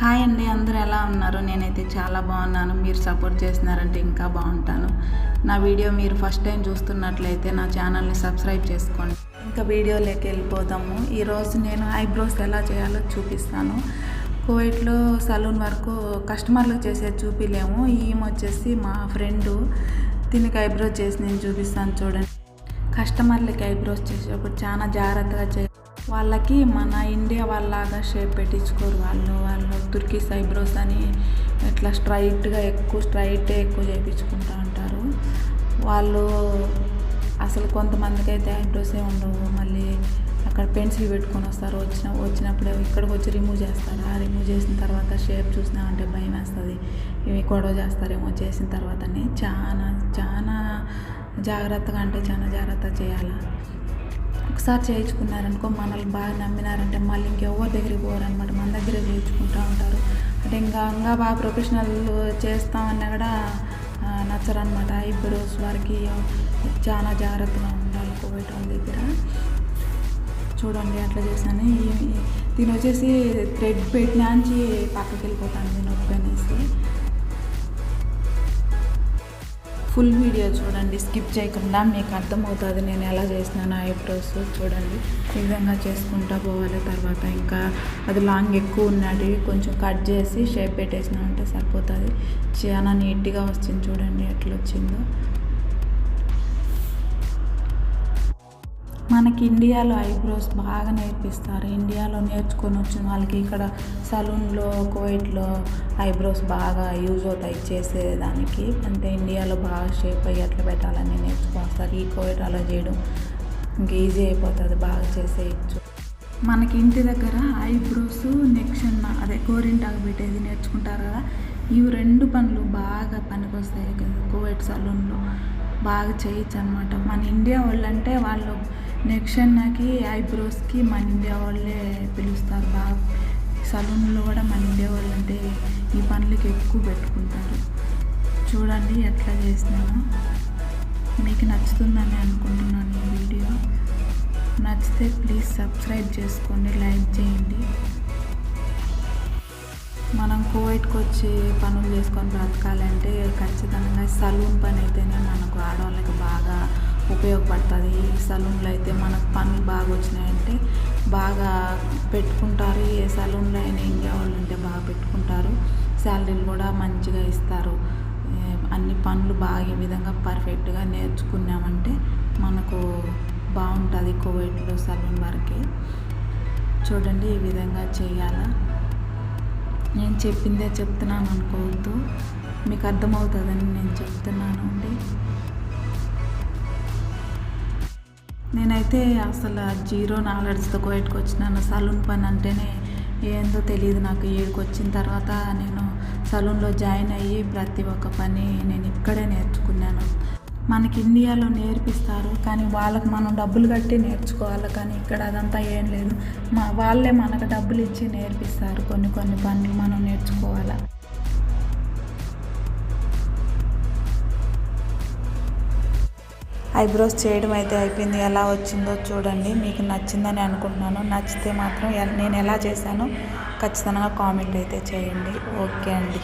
Hi అండి, అందరూ ఎలా ఉన్నారు? నేనైతే చాలా బాగున్నాను. మీరు సపోర్ట్ చేస్తున్నారంటే ఇంకా బాగుంటాను. నా వీడియో మీరు ఫస్ట్ టైం చూస్తున్నట్లయితే నా ఛానల్ని సబ్స్క్రైబ్ చేసుకోండి. ఇంకా వీడియోలోకి వెళ్ళిపోదాము. ఈరోజు నేను ఐబ్రోస్ ఎలా చేయాలో చూపిస్తాను. కువైట్లో సలూన్ వరకు కస్టమర్లకు చేసేది చూపిలేము. ఈమె వచ్చేసి మా ఫ్రెండు, దీనికి ఐబ్రోస్ చేసి నేను చూపిస్తాను చూడండి. కస్టమర్లకి ఐబ్రోస్ చేసేటప్పుడు చాలా జాగ్రత్తగా వాళ్ళకి మన ఇండియా వాళ్ళలాగా షేప్ పెట్టించుకోరు. వాళ్ళు తుర్కీస్ ఐబ్రోస్ అని ఇట్లా స్ట్రైటే ఎక్కువ చేయించుకుంటూ ఉంటారు. వాళ్ళు అసలు కొంతమందికి అయితే ఐబ్రోసే ఉండవు. మళ్ళీ అక్కడ పెన్సిల్ పెట్టుకొని వస్తారు. వచ్చినప్పుడు ఇక్కడికి వచ్చి రిమూవ్ చేస్తారు. ఆ రిమూవ్ చేసిన తర్వాత షేప్ చూసినామంటే భయం వేస్తుంది. ఇవి గొడవ చేస్తారేమో చేసిన తర్వాతనే చాలా జాగ్రత్తగా, అంటే చాలా జాగ్రత్తగా చేయాలి. ఒకసారి చేయించుకున్నారనుకో, మనల్ని బాగా నమ్మినారంటే మళ్ళీ ఇంకెవరి దగ్గరికి పోరనమాట, మన దగ్గరే చేయించుకుంటూ ఉంటారు. అంటే ఇంకా బాగా ప్రొఫెషనల్ చేస్తామన్నా కూడా నచ్చరనమాట. ఐబ్రోస్ వారికి చాలా జాగ్రత్తగా ఉండాలి కువైట్ వాళ్ళ దగ్గర. చూడండి అట్లా చేశాను. దీని వచ్చేసి థ్రెడ్ పెట్టినాంచి పక్కకి వెళ్ళిపోతాను నేను ఒప్పనేసి. ఫుల్ వీడియో చూడండి, స్కిప్ చేయకుండా మీకు అర్థమవుతుంది నేను ఎలా చేసినాను ఐబ్రోస్. చూడండి ఈ విధంగా చేసుకుంటూ పోవాలి. తర్వాత ఇంకా అది లాంగ్ ఎక్కువ ఉన్నది కొంచెం కట్ చేసి షేప్ పెట్టేసినామంటే సరిపోతుంది. చాలా నీట్గా వచ్చింది. చూడండి ఎట్లా వచ్చిందో. మనకి ఇండియాలో ఐబ్రోస్ బాగా నేర్పిస్తారు. ఇండియాలో నేర్చుకొని వచ్చిన వాళ్ళకి ఇక్కడ సలూన్లో కువైట్లో ఐబ్రోస్ బాగా యూజ్ అవుతాయి చేసేదానికి. అంటే ఇండియాలో బాగా షేప్ అయ్యి ఎట్లా పెట్టాలని నేర్చుకొస్తారు. ఈ కువైట్ అలా చేయడం ఇంకా ఈజీ అయిపోతుంది, బాగా చేసేయచ్చు. మనకి ఇంటి దగ్గర ఐబ్రోస్ నెక్షన్ అదే గోరింటాకు పెట్టేది నేర్చుకుంటారు కదా, ఇవి రెండు పనులు బాగా పనికొస్తాయి కదా కువైట్ సలూన్లో. బాగా చేయొచ్చు అనమాట. మన ఇండియా వాళ్ళు అంటే వాళ్ళు నెక్షన్కి ఐబ్రోస్కి మన ఇండియా వాళ్ళే పిలుస్తారు. బాగా సలూన్లో కూడా మన ఇండియా వాళ్ళు అంటే ఈ పనులకి ఎక్కువ పెట్టుకుంటారు. చూడండి ఎట్లా చేసినాను. మీకు నచ్చుతుందని అనుకుంటున్నాను ఈ వీడియో. నచ్చితే ప్లీజ్ సబ్స్క్రైబ్ చేసుకోండి, లైక్ చేయండి. మనం కువైట్కి వచ్చి పనులు చేసుకొని బ్రతకాలంటే ఖచ్చితంగా సలూన్ పని అయితేనే మనకు ఆడవాళ్ళకి బాగా ఉపయోగపడుతుంది. ఈ సలూన్లో అయితే మనకు పనులు బాగా వచ్చినాయంటే బాగా పెట్టుకుంటారు. ఏ సలూన్లో అయినా ఇండియా వాళ్ళు ఉంటే బాగా పెట్టుకుంటారు. శాలరీలు కూడా మంచిగా ఇస్తారు. అన్ని పనులు బాగా ఈ విధంగా పర్ఫెక్ట్గా నేర్చుకున్నామంటే మనకు బాగుంటుంది కువైట్లో సలూన్ వరకే. చూడండి ఈ విధంగా చేయాలా. నేను చెప్పిందే చెప్తున్నాను అనుకోవద్దు, మీకు అర్థమవుతుందని నేను చెప్తున్నాను అండి. నేనైతే అసలు జీరో నాలెడ్జ్తో కువైట్కి వచ్చినాను. సలూన్ పని అంటేనే ఏందో తెలియదు నాకు. ఈడికి వచ్చిన తర్వాత నేను సలూన్లో జాయిన్ అయ్యి ప్రతి ఒక్క పని నేను ఇక్కడే నేర్చుకున్నాను. మనకి ఇండియాలో నేర్పిస్తారు కానీ వాళ్ళకి మనం డబ్బులు కట్టి నేర్చుకోవాలి. కానీ ఇక్కడ అదంతా ఏం లేదు, వాళ్ళే మనకు డబ్బులు ఇచ్చి నేర్పిస్తారు. కొన్ని పనులు మనం నేర్చుకోవాలి. ఐబ్రోస్ చేయడం అయితే అయిపోయింది. ఎలా వచ్చిందో చూడండి. మీకు నచ్చిందని అనుకుంటున్నాను. నచ్చితే మాత్రం నేను ఎలా చేశానో ఖచ్చితంగా కామెంట్ అయితే చేయండి. ఓకే అండి.